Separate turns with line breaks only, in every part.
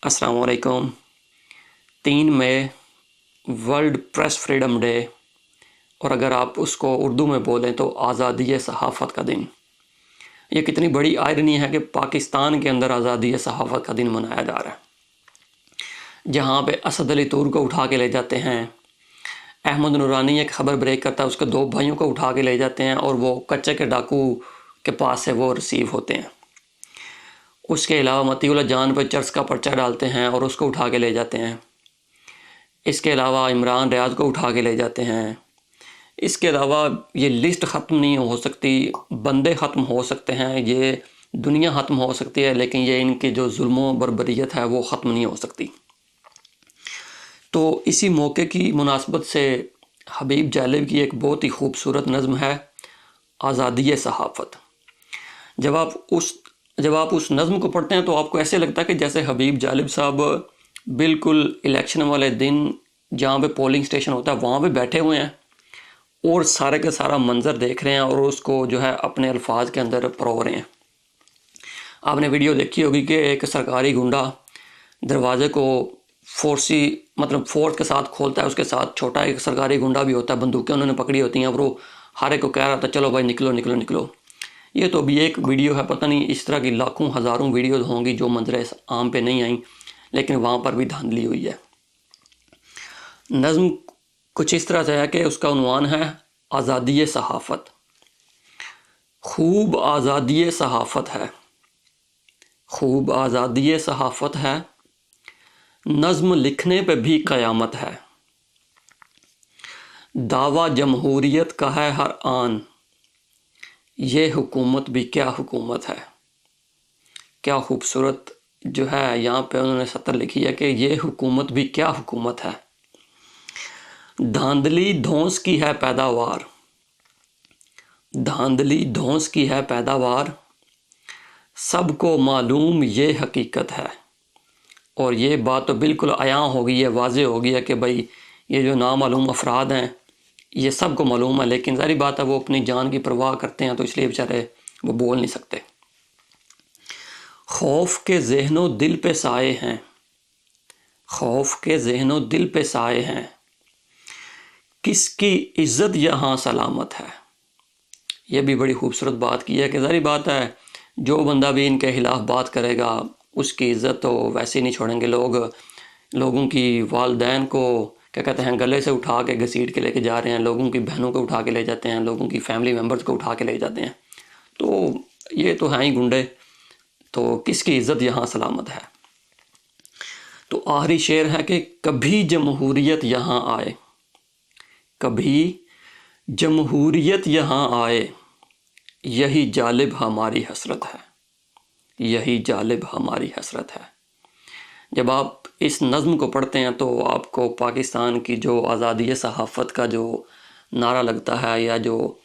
अस्सलाम वालेकुम। 3 मई world press freedom day, और अगर आप उसको उर्दू में बोलें तो आज़ादी सहाफ़त का दिन। ये कितनी बड़ी आयरनी है कि पाकिस्तान के अंदर आज़ादी सहाफ़त का दिन मनाया जा रहा है, जहाँ पे असद अली तूर को उठा के ले जाते हैं। अहमद नूरानी एक ख़बर ब्रेक करता है, उसके 2 भाइयों को उठा के ले जाते हैं और वो कच्चे के डाकू के पास से वो रिसीव होते हैं। उसके अलावा मतीउल्लाह जान पर चर्च का पर्चा डालते हैं और उसको उठा के ले जाते हैं। इसके अलावा इमरान रियाज को उठा के ले जाते हैं। इसके अलावा ये लिस्ट ख़त्म नहीं हो सकती, बंदे ख़त्म हो सकते हैं, ये दुनिया ख़त्म हो सकती है, लेकिन ये इनकी जो जुल्म बर्बरियत है वो ख़त्म नहीं हो सकती। तो इसी मौके की मुनासबत से हबीब जालिब की एक बहुत ही खूबसूरत नज़्म है, आज़ादी सहाफ़त। जब आप उस नज़्म को पढ़ते हैं तो आपको ऐसे लगता है कि जैसे हबीब जालिब साहब बिल्कुल इलेक्शन वाले दिन जहाँ पे पोलिंग स्टेशन होता है वहाँ पे बैठे हुए हैं और सारे का सारा मंज़र देख रहे हैं और उसको जो है अपने अल्फाज के अंदर परो रहे हैं। आपने वीडियो देखी होगी कि एक सरकारी गुंडा दरवाज़े को फोर्स के साथ खोलता है, उसके साथ छोटा एक सरकारी गुंडा भी होता है, बंदूकें उन्होंने पकड़ी होती हैं और वो हर एक को कह रहा था चलो भाई निकलो निकलो निकलो। ये तो अभी एक वीडियो है, पता नहीं इस तरह की लाखों हज़ारों वीडियोज़ होंगी जो मंजर आम पे नहीं आई, लेकिन वहाँ पर भी धांधली हुई है। नज़्म कुछ इस तरह से है कि उसका उन्वान है आज़ादी सहाफ़त। खूब आज़ादी सहाफ़त है, खूब आज़ादी सहाफ़त है, नज़्म लिखने पे भी क़यामत है। दावा जमहूरियत का है हर आन, ये हुकूमत भी क्या हुकूमत है। क्या खूबसूरत जो है यहाँ पे उन्होंने सतर लिखी है कि ये हुकूमत भी क्या हुकूमत है। धांधली धौंस की है पैदावार, धांधली धौंस की है पैदावार, सबको मालूम ये हकीकत है। और ये बात तो बिल्कुल आया हो गई है, वाज़े हो गई है कि भाई ये जो नामालूम अफराद हैं ये सबको मालूम है, लेकिन सारी बात है वो अपनी जान की परवाह करते हैं तो इसलिए बेचारे वो बोल नहीं सकते। खौफ के ज़हनो दिल पे साए हैं, खौफ के ज़हनो दिल पे साए हैं, किसकी इज़्ज़त यहाँ सलामत है। ये भी बड़ी खूबसूरत बात की है कि ज़ाहिर बात है जो बंदा भी इनके ख़िलाफ़ बात करेगा उसकी इज़्ज़त तो वैसे ही नहीं छोड़ेंगे लोग। लोगों की वालदैन को क्या कहते हैं गले से उठा के घसीट के लेके जा रहे हैं, लोगों की बहनों को उठा के ले जाते हैं, लोगों की फैमिली मेम्बर्स को उठा के ले जाते हैं। तो ये तो हैं ही गुंडे, तो किसकी इज़्ज़त यहाँ सलामत है। तो आखिरी शेर है कि कभी जमहूरियत यहाँ आए, कभी जमहूरियत यहाँ आए, यही जालिब हमारी हसरत है, यही जालिब हमारी हसरत है। जब आप इस नज़्म को पढ़ते हैं तो आपको पाकिस्तान की जो आज़ादी सहाफ़त का जो नारा लगता है, या जो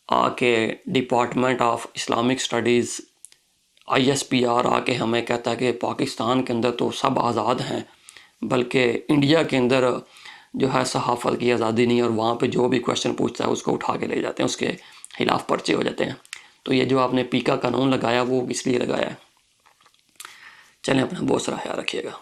आके department of Islamic studies ISPR आके हमें कहता है कि पाकिस्तान के अंदर तो सब आज़ाद हैं, बल्कि इंडिया के अंदर जो है सहाफ़त की आज़ादी नहीं, और वहाँ पे जो भी क्वेश्चन पूछता है उसको उठा के ले जाते हैं, उसके ख़िलाफ़ पर्चे हो जाते हैं। तो ये जो आपने पीका कानून लगाया वो किस लिए लगाया है। चलें, अपना बहुत सारा ख्याल रखिएगा।